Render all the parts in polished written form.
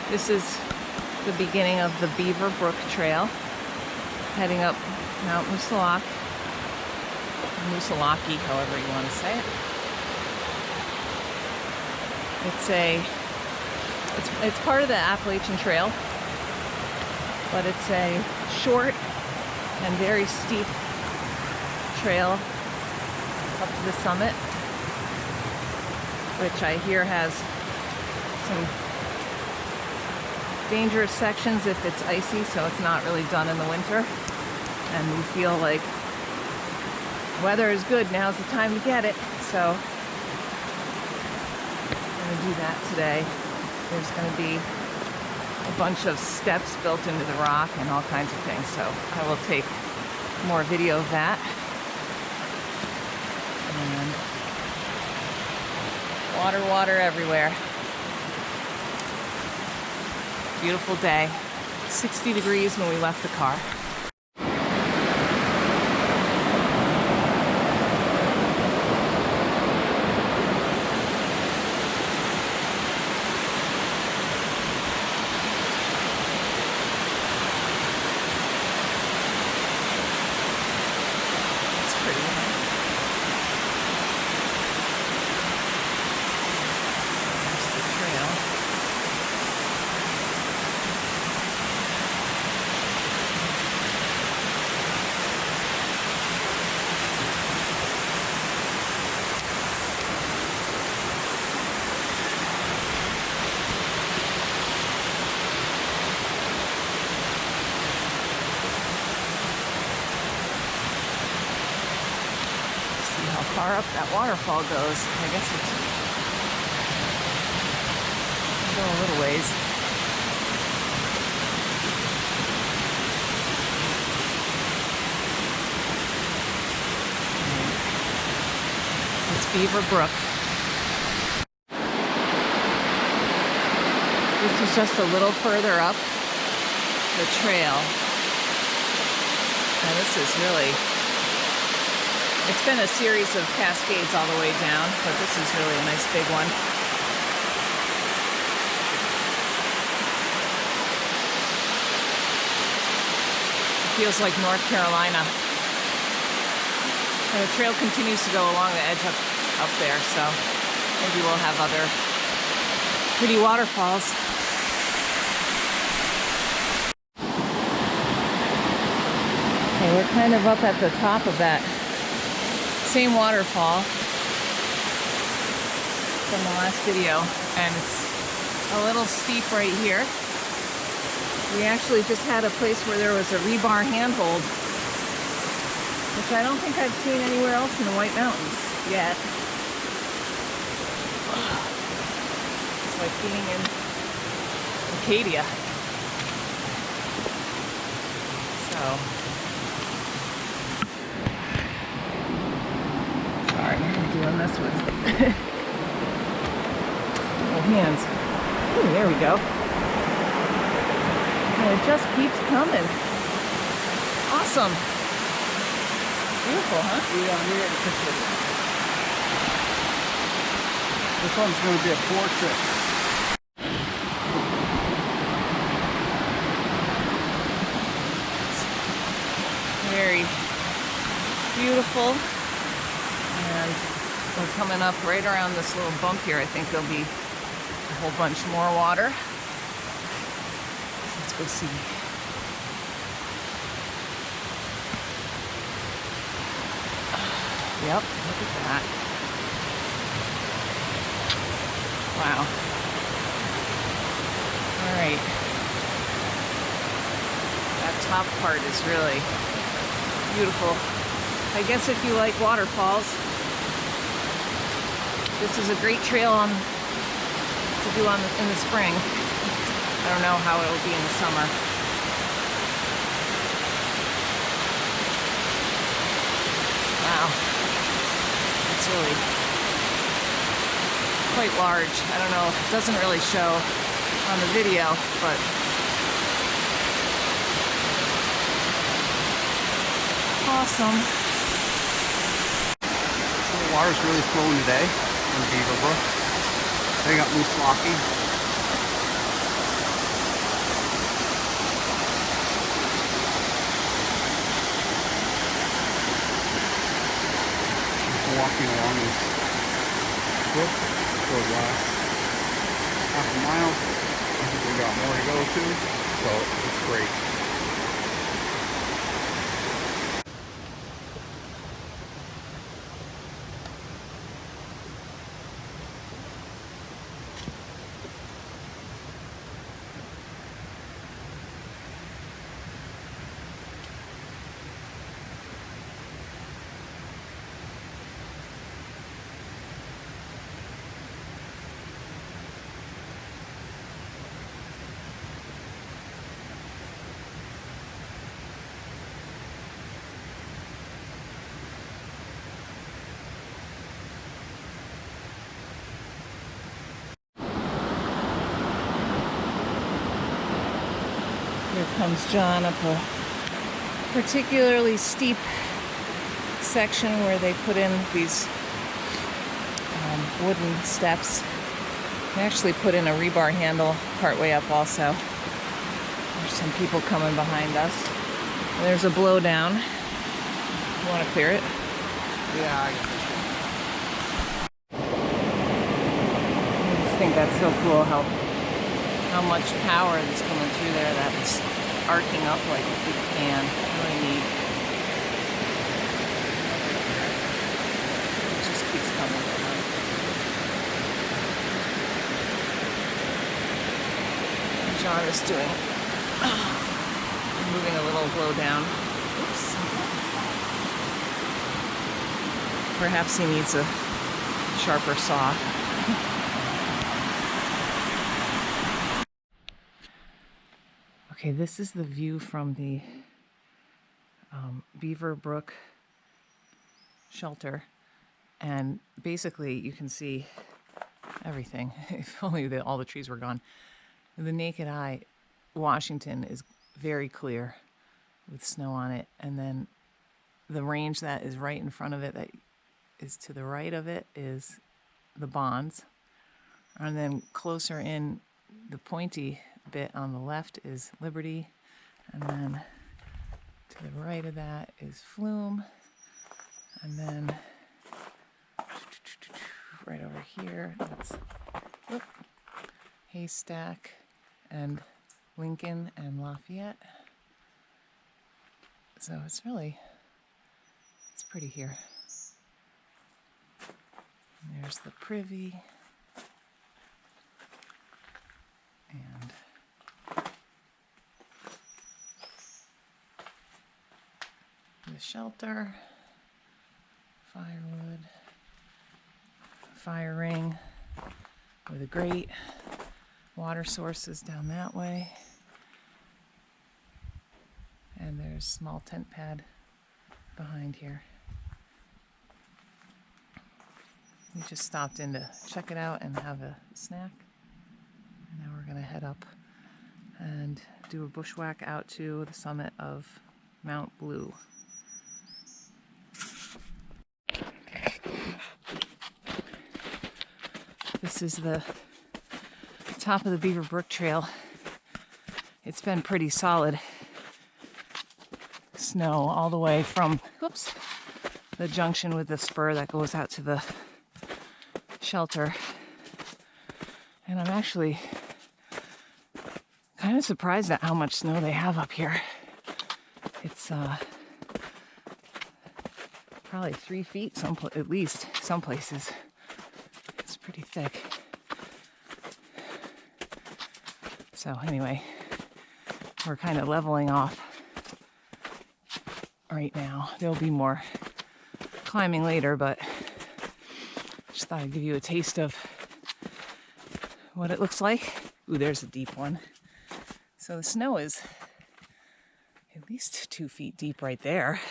This is the beginning of the Beaver Brook Trail, heading up Mount Moosilauke, however you want to say it. It's part of the Appalachian Trail, but it's a short and very steep trail up to the summit, which I hear has some dangerous sections if it's icy, so it's not really done in the winter. And we feel like weather is good, now's the time to get it, so I'm going to do that today. There's going to be a bunch of steps built into the rock and all kinds of things, so I will take more video of that. And water everywhere. Beautiful day. 60 degrees when we left the car. It's pretty. There's the trail. How far up that waterfall goes. I guess it's go a little ways. So it's Beaver Brook. This is just a little further up the trail. And this is really, it's been a series of cascades all the way down, but this is really a nice big one. It feels like North Carolina. And the trail continues to go along the edge up there, so maybe we'll have other pretty waterfalls. Okay, we're kind of up at the top of that same waterfall from the last video, and it's a little steep right here. We actually just had a place where there was a rebar handhold, which I don't think I've seen anywhere else in the White Mountains yet. It's like being in Acadia. So I'm doing this with little hands. Ooh, there we go. And it just keeps coming. Awesome. Beautiful, huh? Yeah, here. This one's going to be a 4-6. Very beautiful. And we're coming up right around this little bump here. I think there'll be a whole bunch more water. Let's go see. Yep, look at that. Wow. All right. That top part is really beautiful. I guess if you like waterfalls, this is a great trail to do in the spring. I don't know how it'll be in the summer. Wow, it's really quite large. I don't know, it doesn't really show on the video, but awesome. The water's really flowing today on Beaver Brook. Heading up Moosilauke. walking along this brook for the last half a mile. I think we got more to go to, so it's great. Here comes John up a particularly steep section where they put in these wooden steps. They actually put in a rebar handle partway up also. There's some people coming behind us. There's a blowdown. You want to clear it? Yeah, I guess. I just think that's so cool how much power is coming through there. That's arcing up like a big fan. Really neat. It just keeps coming down. John is moving a little blow down. Oops. Perhaps he needs a sharper saw. Okay, this is the view from the Beaver Brook shelter, and basically you can see everything. If only all the trees were gone. The naked eye, Washington is very clear with snow on it, and then the range that is right in front of it, that is to the right of it, is the Bonds, and then closer in, the pointy bit on the left is Liberty, and then to the right of that is Flume, and then right over here that's Haystack and Lincoln and Lafayette. So it's pretty here. And there's the Privy and the shelter, firewood, fire ring with a grate, water sources down that way, and there's a small tent pad behind here. We just stopped in to check it out and have a snack. And now we're going to head up and do a bushwhack out to the summit of Mount Blue. This is the top of the Beaver Brook Trail. It's been pretty solid snow all the way from the junction with the spur that goes out to the shelter. And I'm actually kind of surprised at how much snow they have up here. It's probably 3 feet, at least some places. It's pretty thick. So anyway, we're kind of leveling off right now. There'll be more climbing later, but just thought I'd give you a taste of what it looks like. Ooh, there's a deep one. So the snow is at least 2 feet deep right there.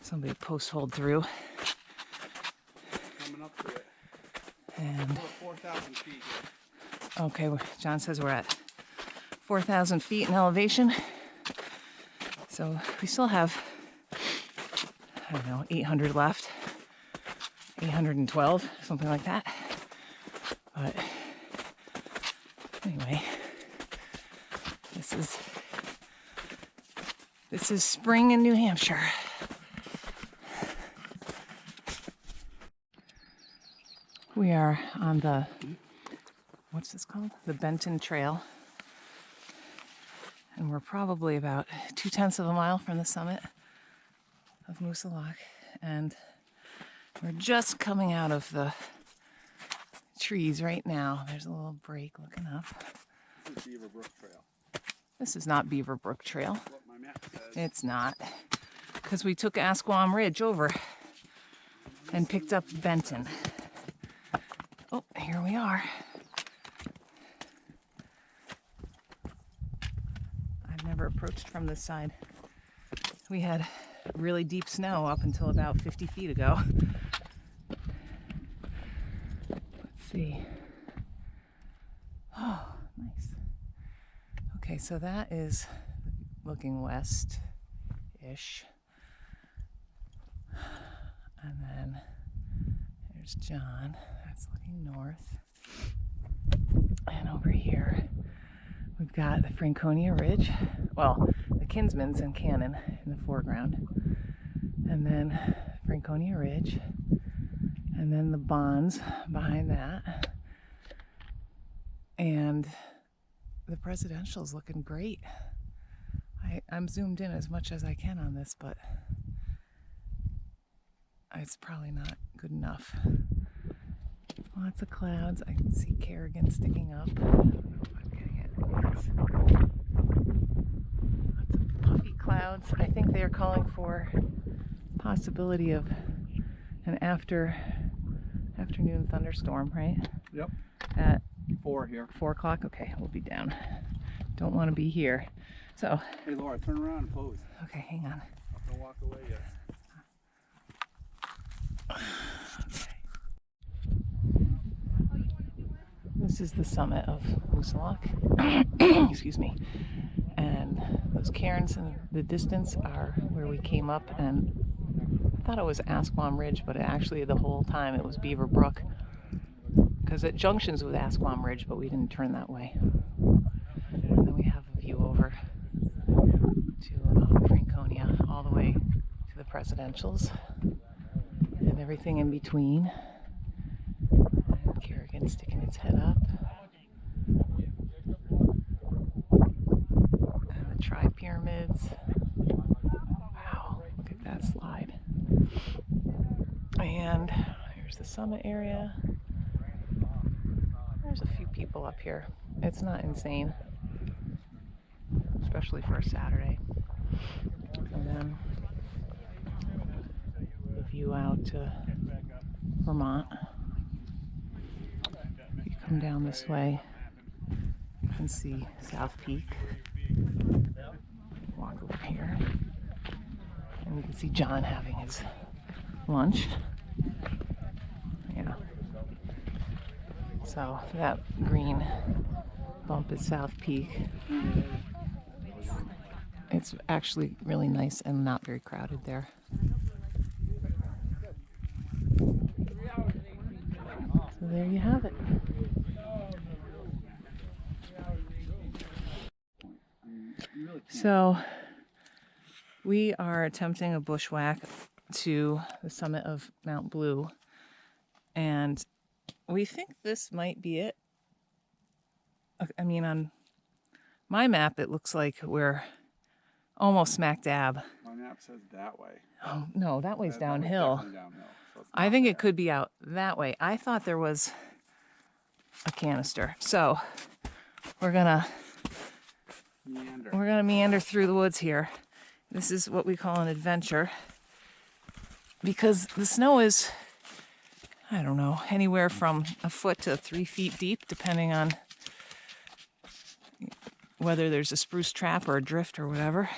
Somebody post holed through. Coming up to it. And we're 4,000 feet here. Okay, John says we're at 4,000 feet in elevation. So we still have, I don't know, 800 left. 812, something like that. But anyway, this is spring in New Hampshire. We are on the, what's this called? The Benton Trail. And we're probably about 2/10 of a mile from the summit of Moosilauke. And we're just coming out of the trees right now. There's a little break looking up. This is Beaver Brook Trail. This is not Beaver Brook Trail. That's what my map says. It's not. Because we took Asquam Ridge over and picked up Benton. Oh, here we are. I've never approached from this side. We had really deep snow up until about 50 feet ago. Let's see. Oh, nice. Okay, so that is looking west-ish. And then there's John. That's looking north. And over here, we've got the Franconia Ridge. Well, the Kinsmans and Cannon in the foreground. And then Franconia Ridge. And then the Bonds behind that. And the presidential's looking great. I'm zoomed in as much as I can on this, but it's probably not good enough. Lots of clouds. I can see Kerrigan sticking up. I don't know if I'm getting it. Yes. Lots of puffy clouds. I think they are calling for possibility of an afternoon thunderstorm, right? Yep. At 4 here. 4 o'clock? Okay, we'll be down. Don't want to be here. So. Hey Laura, turn around and pose. Okay, hang on. Don't walk away yet. This is the summit of Moosilauke. Excuse me. And those cairns in the distance are where we came up, and I thought it was Asquam Ridge, but actually the whole time it was Beaver Brook. Because it junctions with Asquam Ridge, but we didn't turn that way. And then we have a view over to Franconia, all the way to the presidentials, and everything in between. And Kerrigan sticking its head up. And the tri-pyramids. Wow, look at that slide. And here's the summit area. There's a few people up here. It's not insane, especially for a Saturday. And then the view out to Vermont. If you come down this way, you can see South Peak. Walk over here, and you can see John having his lunch. Yeah. So that green bump is South Peak. It's actually really nice and not very crowded there. So there you have it. So we are attempting a bushwhack to the summit of Mount Blue, and we think this might be it. I mean, on my map, it looks like we're almost smack dab. My map says that way. Oh, no, that way's downhill. That was definitely downhill, so it's I not think there. it could be out that way. I thought there was a canister. So we're gonna meander through the woods here. This is what we call an adventure, because the snow is, I don't know, anywhere from a foot to 3 feet deep, depending on whether there's a spruce trap or a drift or whatever.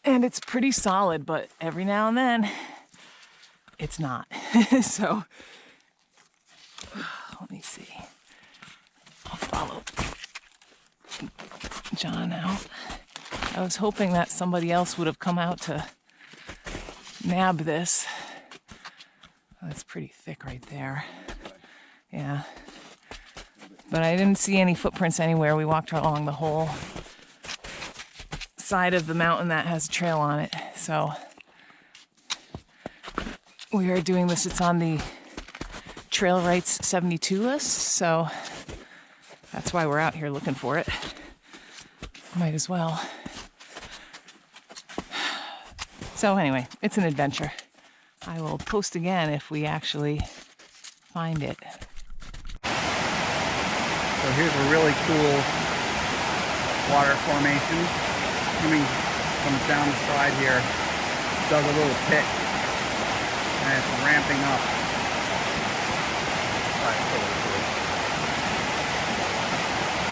And it's pretty solid, but every now and then it's not. So let me see. I'll follow John out. I was hoping that somebody else would have come out to nab this. That's pretty thick right there. Yeah. But I didn't see any footprints anywhere. We walked along the whole side of the mountain that has a trail on it. So we are doing this. It's on the Trail Rights 72 list, so that's why we're out here looking for it. Might as well. So anyway, it's an adventure. I will post again if we actually find it. So here's a really cool water formation. Comes down the side here, does a little pit, and it's ramping up. All right, so